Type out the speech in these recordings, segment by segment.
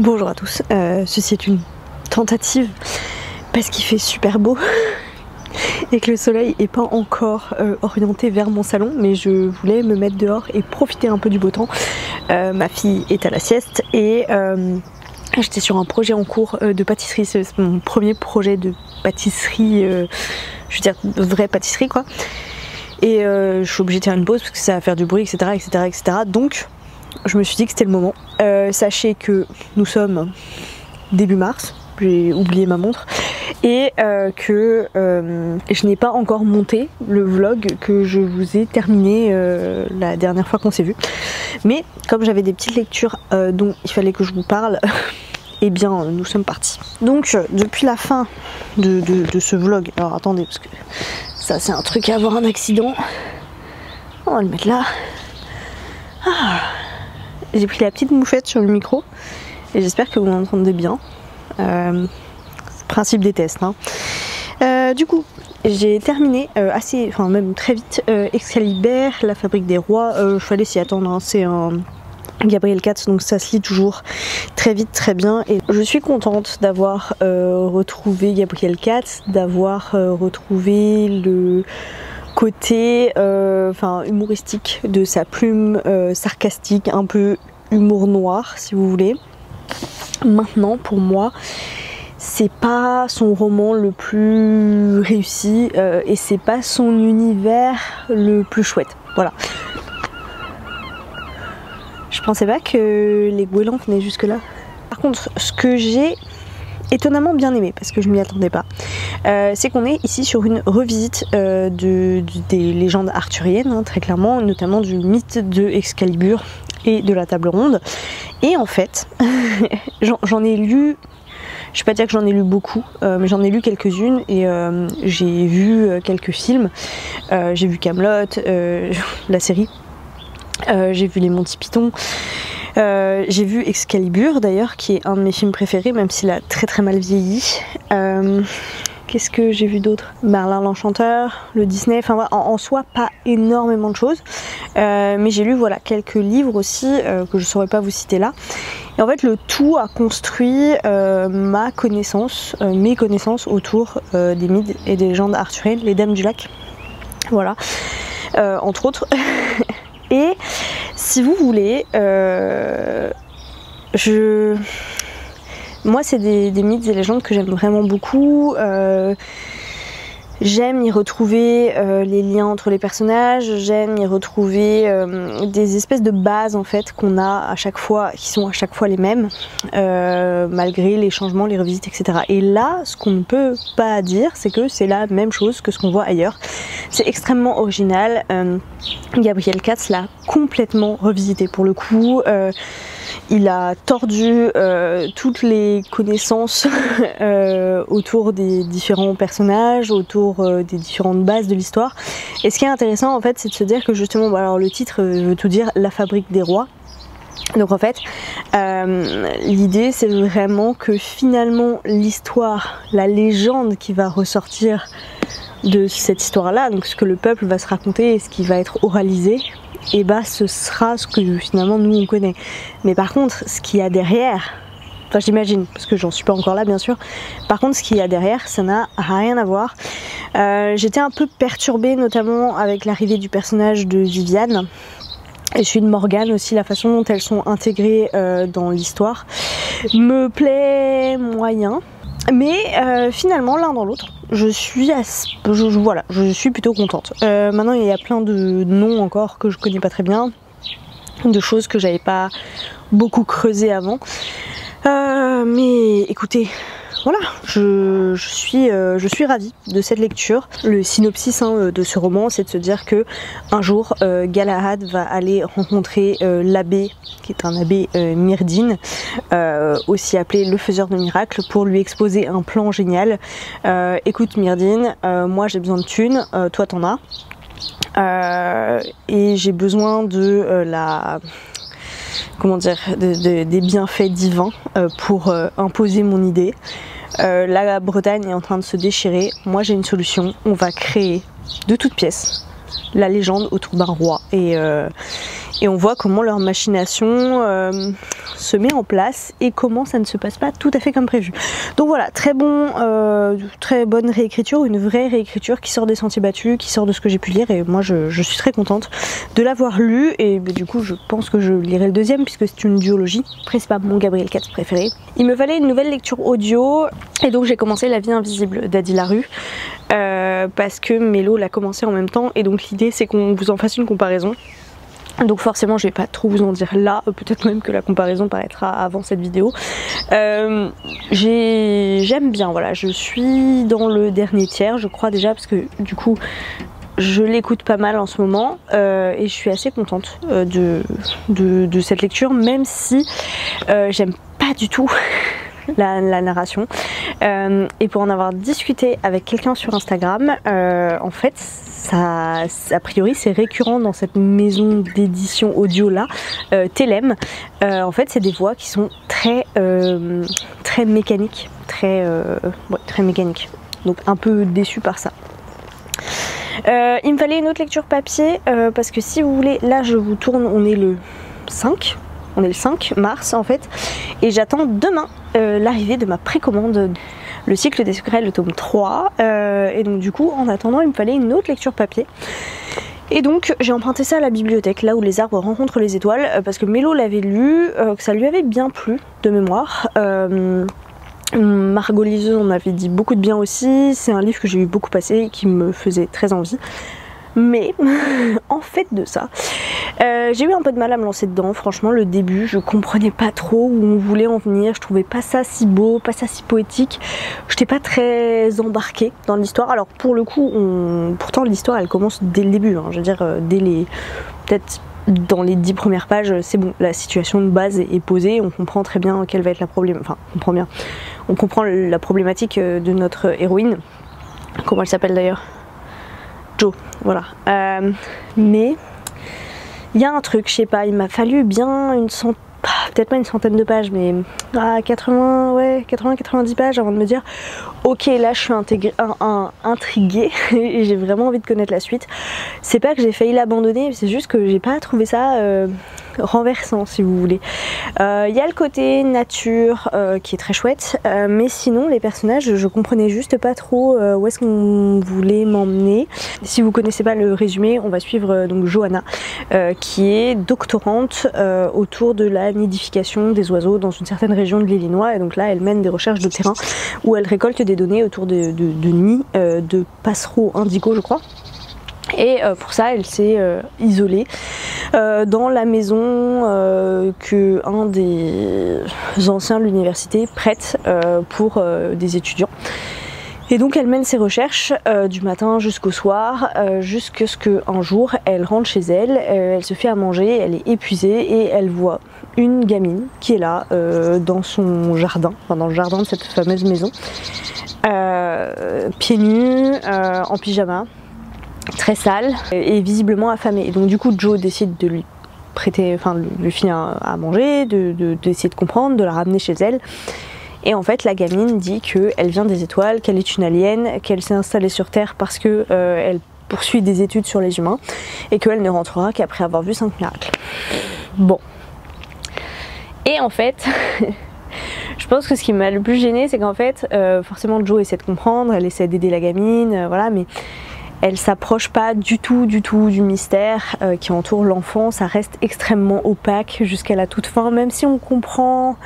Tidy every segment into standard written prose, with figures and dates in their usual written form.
Bonjour à tous, ceci est une tentative parce qu'il fait super beau et que le soleil n'est pas encore orienté vers mon salon, mais je voulais me mettre dehors et profiter un peu du beau temps. Ma fille est à la sieste et j'étais sur un projet en cours de pâtisserie, c'est mon premier projet de pâtisserie, je veux dire vraie pâtisserie quoi. Et je suis obligée de faire une pause parce que ça va faire du bruit, etc. Donc je me suis dit que c'était le moment. Sachez que nous sommes début mars, j'ai oublié ma montre, et que je n'ai pas encore monté le vlog que je vous ai terminé la dernière fois qu'on s'est vu. Mais comme j'avais des petites lectures dont il fallait que je vous parle, et bien nous sommes partis. Donc depuis la fin de ce vlog, alors attendez parce que ça c'est un truc à avoir un accident, on va le mettre là. J'ai pris la petite moufette sur le micro et j'espère que vous m'entendez bien. C'est le principe des tests hein. Du coup j'ai terminé même très vite Excalibur, la fabrique des rois. Il fallait s'y attendre hein. C'est un Gabriel Katz, donc ça se lit toujours très vite, très bien, et je suis contente d'avoir retrouvé Gabriel Katz, d'avoir retrouvé le côté humoristique de sa plume, sarcastique, un peu humour noir si vous voulez. Maintenant pour moi c'est pas son roman le plus réussi et c'est pas son univers le plus chouette, voilà. Je pensais pas que les goélands venaient jusque là. Par contre ce que j'ai étonnamment bien aimé, parce que je m'y attendais pas, c'est qu'on est ici sur une revisite des légendes arthuriennes hein, très clairement, notamment du mythe de Excalibur et de la table ronde. Et en fait j'en ai lu, je vais pas dire que j'en ai lu beaucoup, mais j'en ai lu quelques-unes et j'ai vu quelques films. J'ai vu Camelot, la série, j'ai vu les Monty Python, j'ai vu Excalibur d'ailleurs, qui est un de mes films préférés, même s'il a très mal vieilli. Qu'est-ce que j'ai vu d'autre? Merlin l'Enchanteur, le Disney, enfin en soi pas énormément de choses, mais j'ai lu voilà quelques livres aussi que je saurais pas vous citer là. Et en fait le tout a construit mes connaissances autour des mythes et des légendes arthuriennes, les Dames du Lac, voilà, entre autres. Et si vous voulez, moi c'est des mythes et légendes que j'aime vraiment beaucoup. J'aime y retrouver les liens entre les personnages, j'aime y retrouver des espèces de bases en fait qu'on a à chaque fois, qui sont à chaque fois les mêmes, malgré les changements, les revisites, etc. Et là, ce qu'on ne peut pas dire, c'est que c'est la même chose que ce qu'on voit ailleurs. C'est extrêmement original. Gabriel Katz l'a complètement revisité pour le coup. Il a tordu toutes les connaissances autour des différents personnages, autour des différentes bases de l'histoire. Et ce qui est intéressant en fait, c'est de se dire que justement, alors le titre veut tout dire, la fabrique des rois. Donc en fait, l'idée c'est vraiment que finalement l'histoire, la légende qui va ressortir de cette histoire-là, donc ce que le peuple va se raconter et ce qui va être oralisé, et bah ce sera ce que finalement nous on connaît. Mais par contre ce qu'il y a derrière, enfin j'imagine, parce que j'en suis pas encore là bien sûr, par contre ce qu'il y a derrière ça n'a rien à voir. J'étais un peu perturbée notamment avec l'arrivée du personnage de Viviane et celui de Morgane aussi, la façon dont elles sont intégrées dans l'histoire me plaît moyen. Mais finalement l'un dans l'autre je suis plutôt contente. Maintenant il y a plein de noms encore que je connais pas très bien, de choses que j'avais pas beaucoup creusé avant, mais écoutez voilà, je suis ravie de cette lecture. Le synopsis de ce roman, c'est de se dire que un jour Galahad va aller rencontrer l'abbé, qui est un abbé Myrdine, aussi appelé le faiseur de miracles, pour lui exposer un plan génial. Écoute Myrdine, moi j'ai besoin de thunes, toi t'en as, et j'ai besoin de des bienfaits divins pour imposer mon idée. La Bretagne est en train de se déchirer, moi j'ai une solution, on va créer de toutes pièces la légende autour d'un roi, et et on voit comment leur machination se met en place et comment ça ne se passe pas tout à fait comme prévu. Donc voilà, très bonne réécriture, une vraie réécriture qui sort des sentiers battus, qui sort de ce que j'ai pu lire, et moi je suis très contente de l'avoir lu, et du coup je pense que je lirai le deuxième puisque c'est une duologie. Après c'est pas mon Gabriel Katz préféré. Il me fallait une nouvelle lecture audio et donc j'ai commencé La vie invisible d'Adi Larue parce que Mélo l'a commencé en même temps, et donc l'idée c'est qu'on vous en fasse une comparaison. Donc forcément je vais pas trop vous en dire là, peut-être même que la comparaison paraîtra avant cette vidéo. J'aime bien, voilà, je suis dans le dernier tiers je crois déjà, parce que du coup je l'écoute pas mal en ce moment et je suis assez contente de cette lecture, même si j'aime pas du tout la narration. Et pour en avoir discuté avec quelqu'un sur Instagram, en fait ça, a priori c'est récurrent dans cette maison d'édition audio là, Telem. En fait c'est des voix qui sont très mécaniques, très mécaniques, donc un peu déçue par ça. Il me fallait une autre lecture papier parce que si vous voulez, là je vous tourne, on est le 5 mars en fait, et j'attends demain l'arrivée de ma précommande, Le cycle des secrets, le tome 3, et donc du coup en attendant il me fallait une autre lecture papier, et donc j'ai emprunté ça à la bibliothèque, là où les arbres rencontrent les étoiles, parce que Mélo l'avait lu, que ça lui avait bien plu de mémoire. Margot Liseuse en avait dit beaucoup de bien aussi, c'est un livre que j'ai eu beaucoup passer et qui me faisait très envie. Mais en fait de ça, j'ai eu un peu de mal à me lancer dedans. Franchement le début je comprenais pas trop où on voulait en venir, je trouvais pas ça si beau, pas ça si poétique, j'étais pas très embarquée dans l'histoire. Alors pour le coup pourtant l'histoire elle commence dès le début, hein. Je veux dire peut-être dans les 10 premières pages c'est bon, la situation de base est posée, on comprend très bien quelle va être la problématique, enfin on comprend la problématique de notre héroïne, comment elle s'appelle d'ailleurs, Jo, voilà. Mais il y a un truc, je sais pas, il m'a fallu bien peut-être pas une centaine de pages, mais 80-90 pages avant de me dire ok, là je suis intriguée et j'ai vraiment envie de connaître la suite. C'est pas que j'ai failli l'abandonner, c'est juste que j'ai pas trouvé ça renversant, si vous voulez. Il y a le côté nature qui est très chouette, mais sinon les personnages je comprenais juste pas trop où est-ce qu'on voulait m'emmener. Si vous connaissez pas le résumé, on va suivre donc Johanna qui est doctorante autour de la nidification des oiseaux dans une certaine région de l'Illinois, et donc là elle mène des recherches de terrain où elle récolte des données autour de nids de passereaux indigos je crois. Et pour ça elle s'est isolée dans la maison que un des anciens de l'université prête pour des étudiants. Et donc elle mène ses recherches du matin jusqu'au soir, jusqu'à ce qu'un jour elle rentre chez elle, elle se fait à manger, elle est épuisée et elle voit une gamine qui est là dans son jardin, enfin dans le jardin de cette fameuse maison, pieds nus, en pyjama, très sale et visiblement affamée. Et donc du coup Jo décide de lui prêter, enfin lui filer à manger, d'essayer de comprendre, de la ramener chez elle. Et en fait la gamine dit qu'elle vient des étoiles, qu'elle est une alien, qu'elle s'est installée sur Terre parce que elle poursuit des études sur les humains et qu'elle ne rentrera qu'après avoir vu 5 miracles. Bon. Et en fait, je pense que ce qui m'a le plus gênée, c'est qu'en fait, forcément Jo essaie de comprendre, elle essaie d'aider la gamine, voilà, mais elle s'approche pas du tout du mystère qui entoure l'enfant, ça reste extrêmement opaque jusqu'à la toute fin, même si on comprend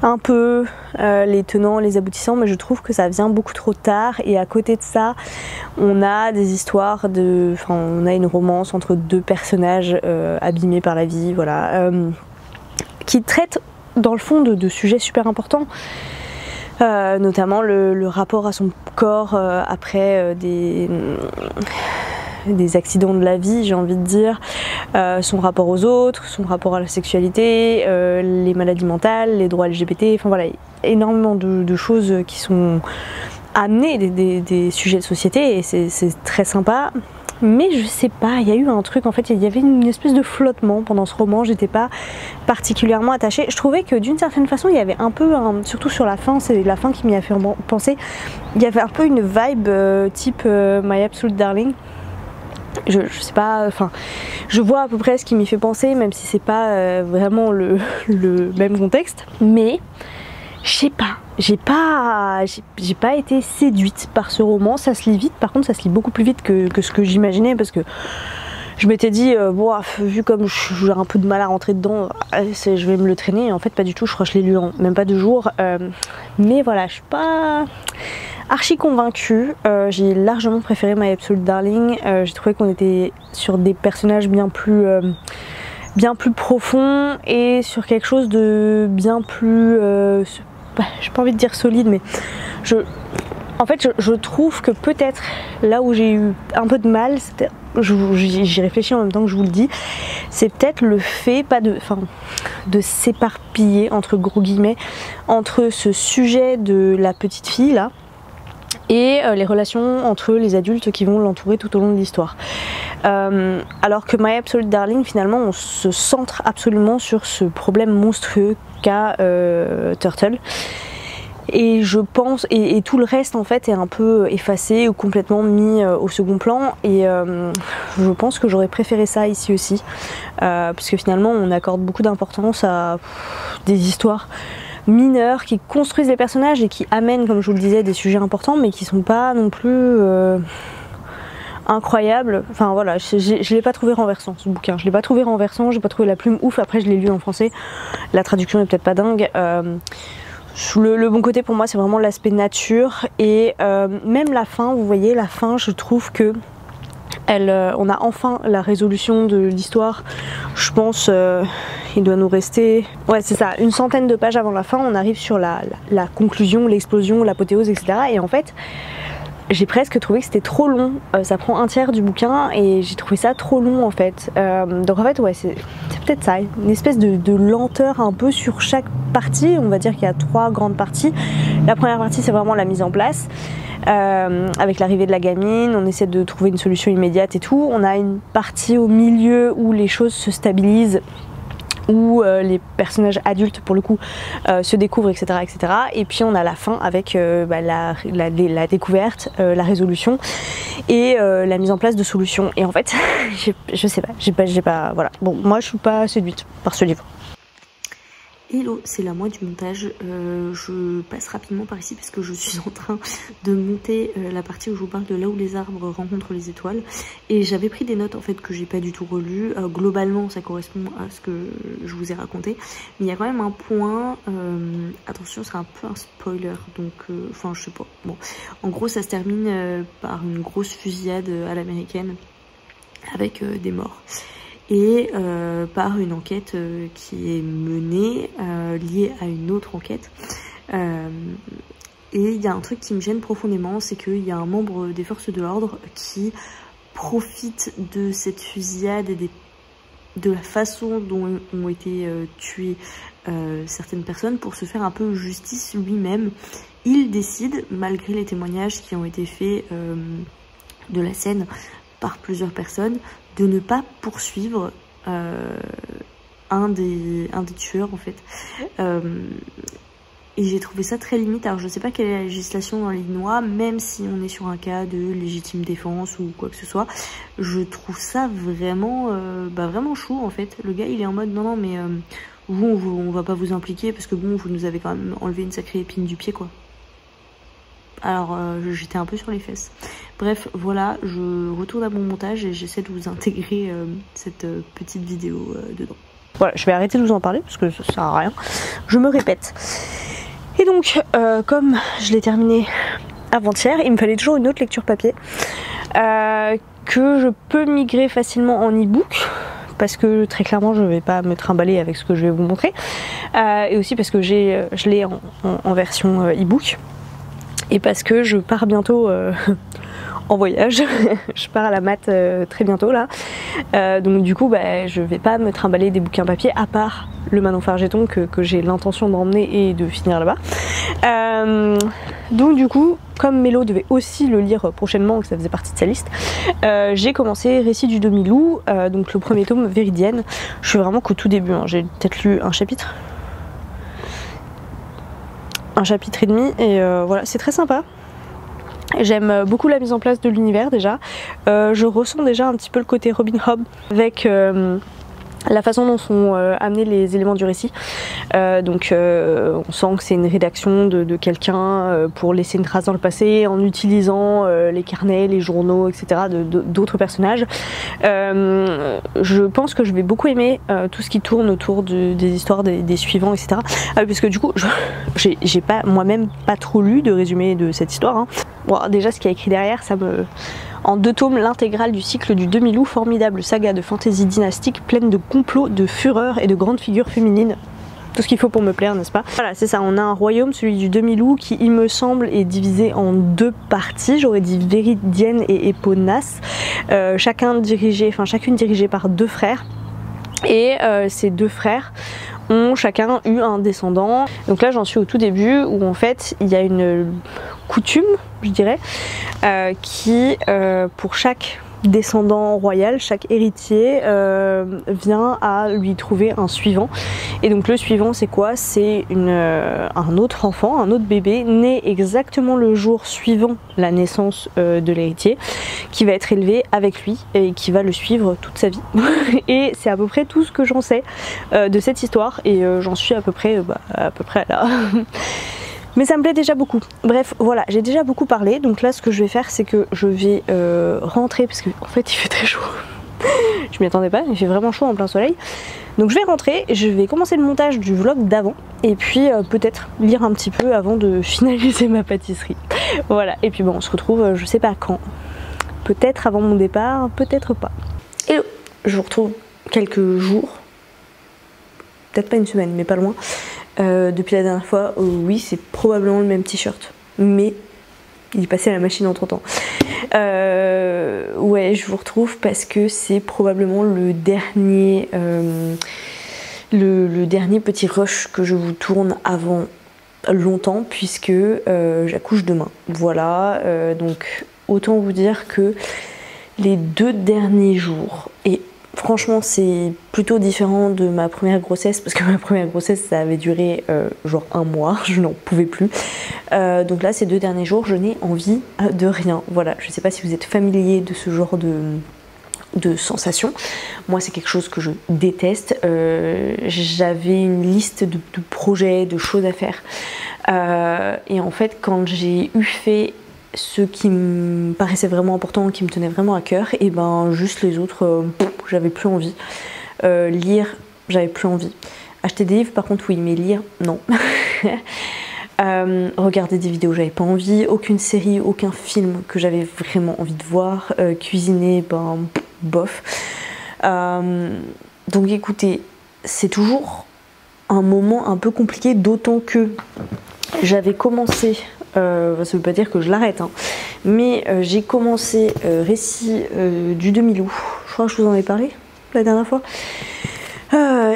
un peu les tenants, les aboutissants, mais je trouve que ça vient beaucoup trop tard. Et à côté de ça, on a des histoires on a une romance entre deux personnages abîmés par la vie, voilà, qui traitent dans le fond de sujets super importants. Notamment le rapport à son corps après des accidents de la vie, j'ai envie de dire, son rapport aux autres, son rapport à la sexualité, les maladies mentales, les droits LGBT, enfin voilà, énormément de choses qui sont amenées, des sujets de société, et c'est très sympa. Mais je sais pas, il y a eu un truc, en fait il y avait une espèce de flottement pendant ce roman, j'étais pas particulièrement attachée. Je trouvais que d'une certaine façon il y avait un peu, surtout sur la fin, c'est la fin qui m'y a fait penser, il y avait un peu une vibe type My Absolute Darling. je sais pas, enfin je vois à peu près ce qui m'y fait penser, même si c'est pas vraiment le même contexte, mais je sais pas, j'ai pas été séduite par ce roman. Ça se lit vite, par contre ça se lit beaucoup plus vite que ce que j'imaginais, parce que je m'étais dit, bon, vu comme j'ai un peu de mal à rentrer dedans, je vais me le traîner, et en fait pas du tout. Je crois que je l'ai lu en même pas 2 jours, mais voilà, je suis pas archi convaincue. J'ai largement préféré My Absolute Darling. J'ai trouvé qu'on était sur des personnages bien plus profonds et sur quelque chose de bien plus j'ai pas envie de dire solide, mais en fait je trouve que peut-être là où j'ai eu un peu de mal, j'y réfléchis en même temps que je vous le dis, c'est peut-être le fait de s'éparpiller entre gros guillemets entre ce sujet de la petite fille là et les relations entre les adultes qui vont l'entourer tout au long de l'histoire. Alors que My Absolute Darling, finalement, on se centre absolument sur ce problème monstrueux qu'a Turtle. Et je pense, et tout le reste en fait est un peu effacé ou complètement mis au second plan, et je pense que j'aurais préféré ça ici aussi, parce que finalement on accorde beaucoup d'importance à des histoires mineures qui construisent les personnages et qui amènent, comme je vous le disais, des sujets importants, mais qui sont pas non plus incroyables. Enfin voilà, je l'ai pas trouvé renversant ce bouquin, je l'ai pas trouvé renversant, j'ai pas trouvé la plume ouf. Après je l'ai lu en français, la traduction est peut-être pas dingue. Le bon côté pour moi c'est vraiment l'aspect nature, et même la fin, vous voyez la fin, je trouve que on a enfin la résolution de l'histoire. Je pense il doit nous rester, ouais c'est ça, une centaine de pages avant la fin, on arrive sur la conclusion, l'explosion, l'apothéose, etc. Et en fait j'ai presque trouvé que c'était trop long, ça prend un tiers du bouquin et j'ai trouvé ça trop long en fait. Donc en fait ouais, c'est peut-être ça, une espèce de lenteur un peu sur chaque partie. On va dire qu'il y a 3 grandes parties. La première partie c'est vraiment la mise en place, avec l'arrivée de la gamine, on essaie de trouver une solution immédiate et tout. On a une partie au milieu où les choses se stabilisent, où les personnages adultes pour le coup se découvrent, etc., etc. Et puis on a la fin avec la découverte, la résolution et la mise en place de solutions. Et en fait je sais pas, j'ai pas voilà. Bon, moi je suis pas séduite par ce livre. Hello, c'est la moi du montage. Je passe rapidement par ici parce que je suis en train de monter la partie où je vous parle de là où les arbres rencontrent les étoiles. Et j'avais pris des notes en fait que j'ai pas du tout relues. Globalement ça correspond à ce que je vous ai raconté. Mais il y a quand même un point, attention c'est un peu un spoiler, donc enfin je sais pas. Bon, en gros ça se termine par une grosse fusillade à l'américaine avec des morts. Et par une enquête qui est menée, liée à une autre enquête. Et il y a un truc qui me gêne profondément, c'est qu'il y a un membre des forces de l'ordre qui profite de cette fusillade et de la façon dont ont été tuées certaines personnes pour se faire un peu justice lui-même. Il décide, malgré les témoignages qui ont été faits de la scène par plusieurs personnes, de ne pas poursuivre un des tueurs en fait. Et j'ai trouvé ça très limite. Alors je sais pas quelle est la législation dans l'Illinois, même si on est sur un cas de légitime défense ou quoi que ce soit, je trouve ça vraiment vraiment chaud en fait. Le gars il est en mode non mais vous on va pas vous impliquer parce que bon vous nous avez quand même enlevé une sacrée épine du pied quoi. Alors j'étais un peu sur les fesses. Bref voilà, je retourne à mon montage et j'essaie de vous intégrer cette petite vidéo dedans. Voilà, je vais arrêter de vous en parler parce que ça sert à rien, je me répète. Et donc comme je l'ai terminé avant-hier, il me fallait toujours une autre lecture papier que je peux migrer facilement en e-book, parce que très clairement je vais pas me trimballer avec ce que je vais vous montrer, et aussi parce que je l'ai en version e-book. Et parce que je pars bientôt en voyage, je pars à la mat très bientôt là, donc du coup je vais pas me trimballer des bouquins papier à part le Manon Fargeton que j'ai l'intention d'emmener et de finir là-bas. Donc du coup, comme Mélo devait aussi le lire prochainement, que ça faisait partie de sa liste, j'ai commencé Récit du demi-loup, donc le premier tome, Viridienne. Je suis vraiment qu'au tout début, hein. J'ai peut-être lu un chapitre et demi, et voilà, c'est très sympa. J'aime beaucoup la mise en place de l'univers déjà. Je ressens déjà un petit peu le côté Robin Hood avec la façon dont sont amenés les éléments du récit. On sent que c'est une rédaction de quelqu'un pour laisser une trace dans le passé en utilisant les carnets, les journaux, etc. d'autres personnages. Je pense que je vais beaucoup aimer tout ce qui tourne autour des histoires des suivants, etc. Parce que du coup, j'ai pas moi-même pas trop lu de résumé de cette histoire. Hein. Bon, déjà, ce qu'il y a écrit derrière, ça me... En 2 tomes, l'intégrale du cycle du Demi-Loup, formidable saga de fantaisie dynastique pleine de complots, de fureur et de grandes figures féminines. Tout ce qu'il faut pour me plaire, n'est-ce pas? Voilà, c'est ça, on a un royaume, celui du Demi-Loup, qui il me semble est divisé en 2 parties, j'aurais dit Véridienne et Éponas, chacune dirigée par 2 frères. Et ces 2 frères ont chacun eu un descendant. Donc là j'en suis au tout début où en fait il y a une coutume, je dirais, qui pour chaque descendant royal, chaque héritier vient à lui trouver un suivant. Et donc le suivant c'est quoi? C'est un autre enfant, un autre bébé né exactement le jour suivant la naissance de l'héritier, qui va être élevé avec lui et qui va le suivre toute sa vie. Et c'est à peu près tout ce que j'en sais de cette histoire, et j'en suis à peu près là. Mais ça me plaît déjà beaucoup. Bref, voilà, j'ai déjà beaucoup parlé. Donc là, ce que je vais faire, c'est que je vais rentrer, parce qu'en fait, il fait très chaud. Je m'y attendais pas, il fait vraiment chaud en plein soleil. Donc je vais rentrer, je vais commencer le montage du vlog d'avant, et puis peut-être lire un petit peu avant de finaliser ma pâtisserie. Voilà, et puis bon, on se retrouve, je sais pas quand. Peut-être avant mon départ, peut-être pas. Hello, je vous retrouve quelques jours, peut-être pas une semaine, mais pas loin. Depuis la dernière fois, oui, c'est probablement le même t-shirt, mais il est passé à la machine entre temps. Ouais, je vous retrouve parce que c'est probablement le dernier petit rush que je vous tourne avant longtemps, puisque j'accouche demain. Voilà, donc autant vous dire que les 2 derniers jours, et franchement c'est plutôt différent de ma première grossesse, parce que ma première grossesse ça avait duré genre 1 mois, je n'en pouvais plus. Donc là ces 2 derniers jours je n'ai envie de rien. Voilà, je sais pas si vous êtes familier de ce genre de sensations. Moi c'est quelque chose que je déteste. J'avais une liste de projets, de choses à faire. Et en fait quand j'ai eu fait ce qui me paraissait vraiment important, qui me tenait vraiment à cœur, et ben juste les autres, j'avais plus envie. Lire, j'avais plus envie. Acheter des livres par contre oui, mais lire, non. Regarder des vidéos, j'avais pas envie. Aucune série, aucun film que j'avais vraiment envie de voir. Cuisiner, ben bof. Donc écoutez, c'est toujours un moment un peu compliqué, d'autant que j'avais commencé, ça veut pas dire que je l'arrête, hein, mais j'ai commencé Récit du Demi-Loup, je crois que je vous en ai parlé la dernière fois.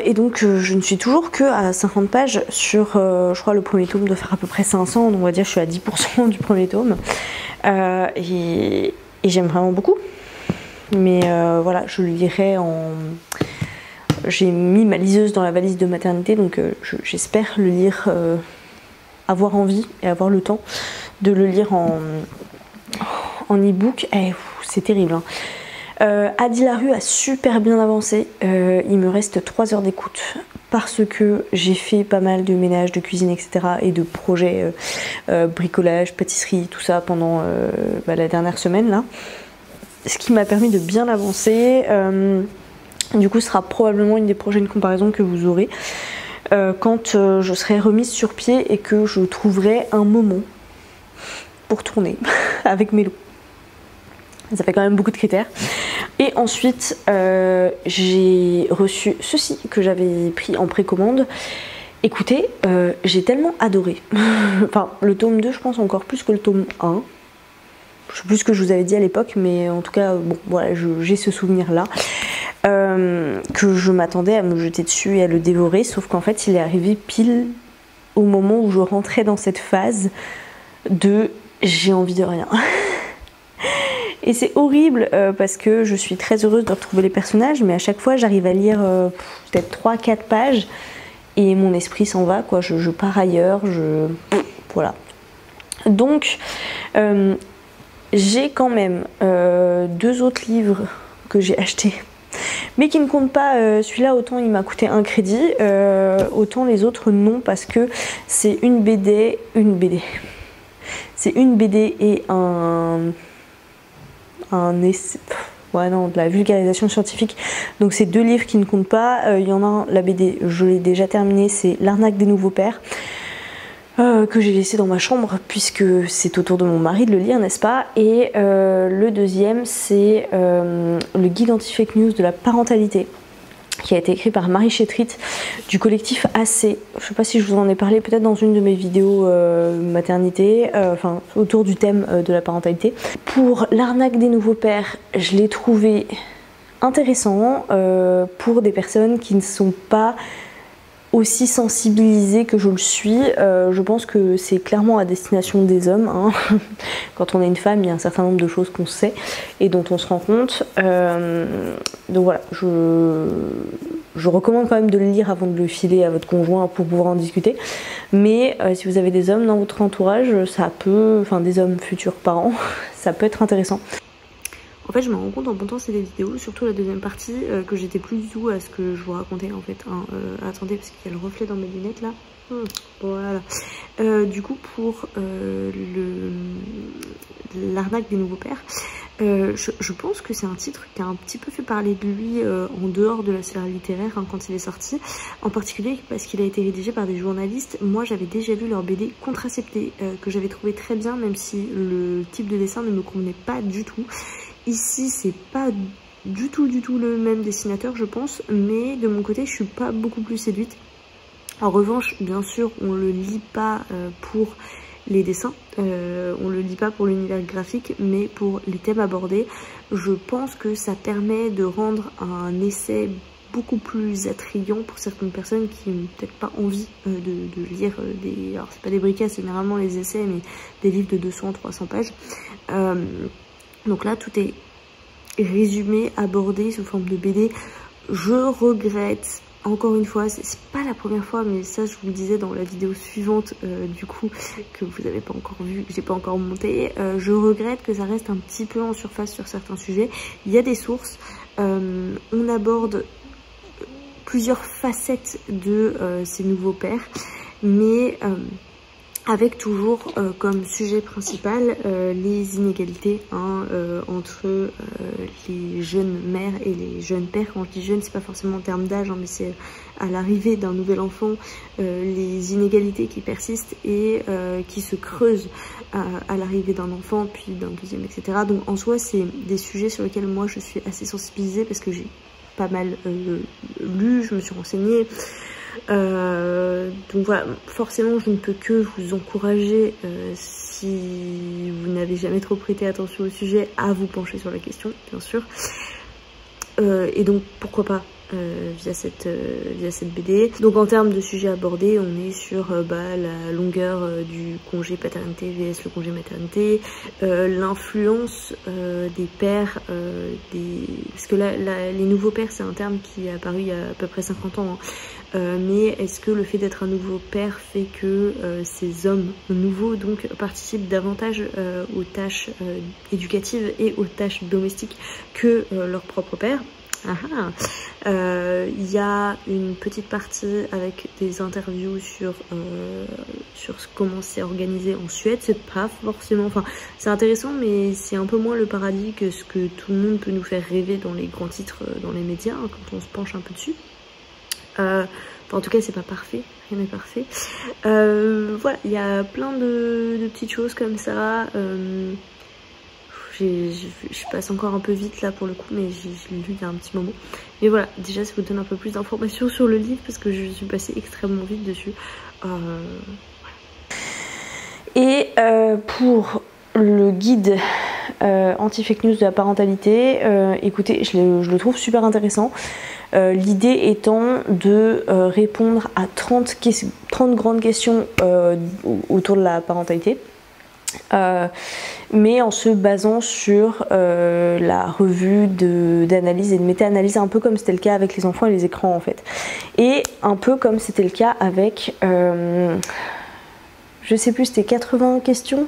Et donc je ne suis toujours que à 50 pages sur, je crois le premier tome doit faire à peu près 500, donc on va dire que je suis à 10% du premier tome. Et j'aime vraiment beaucoup. Mais voilà, je le lirai en... J'ai mis ma liseuse dans la valise de maternité, donc j'espère le lire, avoir envie et avoir le temps de le lire en e-book. C'est terrible, hein. Adi Larue a super bien avancé, il me reste 3 heures d'écoute parce que j'ai fait pas mal de ménage, de cuisine, etc. et de projets bricolage, pâtisserie, tout ça pendant la dernière semaine là. Ce qui m'a permis de bien avancer. Du coup ce sera probablement une des prochaines comparaisons que vous aurez quand je serai remise sur pied et que je trouverai un moment pour tourner avec mes loups. Ça fait quand même beaucoup de critères. Et ensuite j'ai reçu ceci que j'avais pris en précommande. Écoutez, j'ai tellement adoré. Enfin le tome 2 je pense encore plus que le tome 1. Je sais plus ce que je vous avais dit à l'époque, mais en tout cas bon voilà, j'ai ce souvenir là. Que je m'attendais à me jeter dessus et à le dévorer, sauf qu'en fait il est arrivé pile au moment où je rentrais dans cette phase de j'ai envie de rien. Et c'est horrible parce que je suis très heureuse de retrouver les personnages, mais à chaque fois j'arrive à lire peut-être 3-4 pages et mon esprit s'en va, quoi. Je pars ailleurs, voilà. Donc J'ai quand même 2 autres livres que j'ai achetés, mais qui ne comptent pas. Celui-là, autant il m'a coûté un crédit, autant les autres non, parce que c'est une BD, c'est une BD et un essai. Ouais, non, de la vulgarisation scientifique. Donc c'est 2 livres qui ne comptent pas. Il y en a un, la BD, je l'ai déjà terminé, c'est L'arnaque des nouveaux pères, que j'ai laissé dans ma chambre puisque c'est au tour de mon mari de le lire, n'est-ce pas? Et le deuxième, c'est le guide anti-fake news de la parentalité, qui a été écrit par Marie Chétrit du collectif AC. Je sais pas si je vous en ai parlé, peut-être dans une de mes vidéos maternité, enfin autour du thème de la parentalité. Pour L'arnaque des nouveaux pères, je l'ai trouvé intéressant pour des personnes qui ne sont pas aussi sensibilisée que je le suis. Je pense que c'est clairement à destination des hommes, hein. Quand on est une femme, il y a un certain nombre de choses qu'on sait et dont on se rend compte. Donc voilà, je recommande quand même de le lire avant de le filer à votre conjoint pour pouvoir en discuter. Mais si vous avez des hommes dans votre entourage, ça peut, enfin des hommes futurs parents, ça peut être intéressant. En fait, je me rends compte en montant ces vidéos, surtout la deuxième partie, que j'étais plus du tout à ce que je vous racontais en fait. Hein. Attendez, parce qu'il y a le reflet dans mes lunettes là. Voilà. Du coup, pour L'arnaque des nouveaux pères, je pense que c'est un titre qui a un petit peu fait parler de lui en dehors de la sphère littéraire hein, quand il est sorti. En particulier parce qu'il a été rédigé par des journalistes. Moi, j'avais déjà lu leur BD Contracepté, que j'avais trouvé très bien, même si le type de dessin ne me convenait pas du tout. Ici, c'est pas du tout le même dessinateur, je pense, mais de mon côté, je suis pas beaucoup plus séduite. En revanche, bien sûr, on le lit pas pour les dessins, on le lit pas pour l'univers graphique, mais pour les thèmes abordés. Je pense que ça permet de rendre un essai beaucoup plus attrayant pour certaines personnes qui n'ont peut-être pas envie de lire des... Alors, c'est pas des briquets, c'est généralement les essais, mais des livres de 200-300 pages. Donc là, tout est résumé, abordé sous forme de BD. Je regrette, encore une fois, c'est pas la première fois, mais ça je vous le disais dans la vidéo suivante, du coup, que vous n'avez pas encore vu, que j'ai pas encore monté. Je regrette que ça reste un petit peu en surface sur certains sujets. Il y a des sources, on aborde plusieurs facettes de ces nouveaux pères, mais... avec toujours comme sujet principal les inégalités hein, entre les jeunes mères et les jeunes pères. Quand je dis jeunes, c'est pas forcément en termes d'âge, hein, mais c'est à l'arrivée d'un nouvel enfant, les inégalités qui persistent et qui se creusent à l'arrivée d'un enfant, puis d'un deuxième, etc. Donc en soi, c'est des sujets sur lesquels moi je suis assez sensibilisée parce que j'ai pas mal lu, je me suis renseignée. Donc voilà, forcément je ne peux que vous encourager si vous n'avez jamais trop prêté attention au sujet à vous pencher sur la question, bien sûr, et donc pourquoi pas via cette BD. Donc en termes de sujets abordés, on est sur la longueur du congé paternité vs le congé maternité, l'influence des pères, parce que là les nouveaux pères c'est un terme qui est apparu il y a à peu près 50 ans, hein. Mais est-ce que le fait d'être un nouveau père fait que ces hommes nouveaux donc participent davantage aux tâches éducatives et aux tâches domestiques que leur propre père? Y a une petite partie avec des interviews sur comment c'est organisé en Suède. C'est pas forcément, enfin c'est intéressant, mais c'est un peu moins le paradis que ce que tout le monde peut nous faire rêver dans les grands titres dans les médias hein, quand on se penche un peu dessus. En tout cas c'est pas parfait, rien n'est parfait. Voilà, il y a plein de petites choses comme ça. Je passe encore un peu vite là pour le coup, mais je l'ai lu il y a un petit moment. Mais voilà, déjà ça vous donne un peu plus d'informations sur le livre parce que je suis passée extrêmement vite dessus. Voilà. Et pour le guide anti-fake news de la parentalité, écoutez, je le trouve super intéressant. L'idée étant de répondre à 30 grandes questions autour de la parentalité. Mais en se basant sur la revue d'analyse et de méta-analyse, un peu comme c'était le cas avec les enfants et les écrans en fait. Et un peu comme c'était le cas avec, je sais plus, c'était 80 questions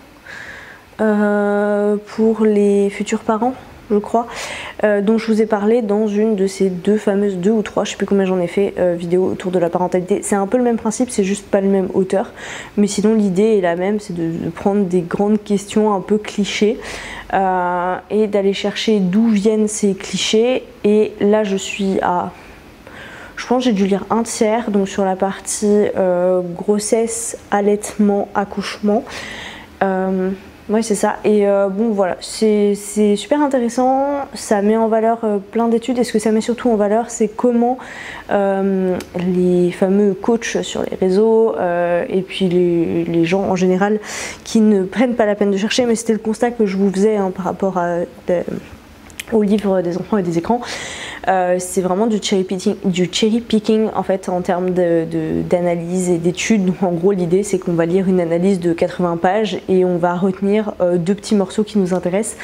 pour les futurs parents, je crois, dont je vous ai parlé dans une de ces deux fameuses, 2 ou 3, je sais plus combien j'en ai fait, vidéos autour de la parentalité. C'est un peu le même principe, c'est juste pas le même auteur, mais sinon l'idée est la même, c'est de prendre des grandes questions un peu clichés et d'aller chercher d'où viennent ces clichés. Et là je suis à... Je pense que j'ai dû lire un tiers, donc sur la partie grossesse, allaitement, accouchement. Ouais, c'est ça. Et bon, voilà, c'est super intéressant. Ça met en valeur plein d'études. Et ce que ça met surtout en valeur, c'est comment les fameux coachs sur les réseaux et puis les gens en général qui ne prennent pas la peine de chercher, mais c'était le constat que je vous faisais hein, par rapport à... au livre des enfants et des écrans, c'est vraiment du cherry picking en fait en termes d'analyse et d'études. Donc en gros l'idée c'est qu'on va lire une analyse de 80 pages et on va retenir 2 petits morceaux qui nous intéressent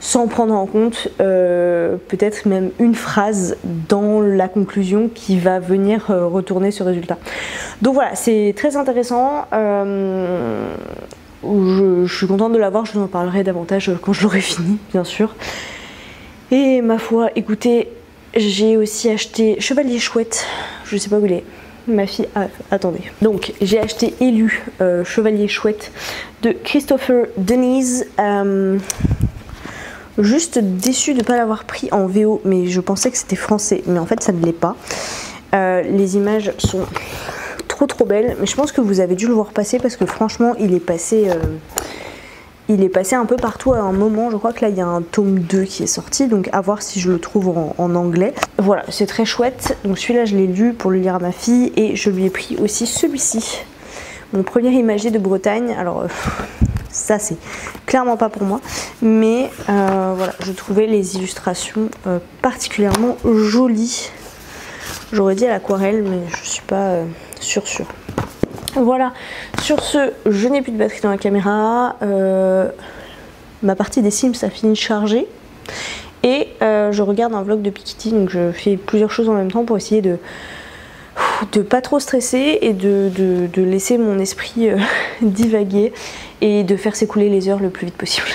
sans prendre en compte peut-être même une phrase dans la conclusion qui va venir retourner ce résultat. Donc voilà, c'est très intéressant. Je suis contente de l'avoir, je vous en parlerai davantage quand je l'aurai fini bien sûr. Et ma foi, écoutez, j'ai aussi acheté Chevalier Chouette, je sais pas où il est, ma fille, attendez. Donc j'ai acheté et lu Chevalier Chouette de Christopher Denise. Juste déçue de ne pas l'avoir pris en VO, mais je pensais que c'était français, mais en fait ça ne l'est pas. Les images sont trop belles, mais je pense que vous avez dû le voir passer parce que franchement il est passé... il est passé un peu partout à un moment, je crois que là il y a un tome 2 qui est sorti, donc à voir si je le trouve en anglais. Voilà, c'est très chouette, donc celui-là je l'ai lu pour le lire à ma fille et je lui ai pris aussi celui-ci, mon premier imagier de Bretagne. Alors ça c'est clairement pas pour moi, mais voilà, je trouvais les illustrations particulièrement jolies. J'aurais dit à l'aquarelle, mais je suis pas sûre. Voilà, sur ce, je n'ai plus de batterie dans la caméra, ma partie des Sims a fini de charger et je regarde un vlog de Piketty, donc je fais plusieurs choses en même temps pour essayer de pas trop stresser et de laisser mon esprit divaguer et de faire s'écouler les heures le plus vite possible.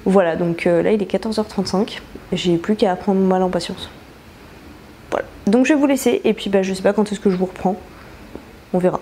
Voilà, donc là il est 14h35, j'ai plus qu'à apprendre mal en patience. Voilà, donc je vais vous laisser et puis bah, je sais pas quand est-ce que je vous reprends, on verra.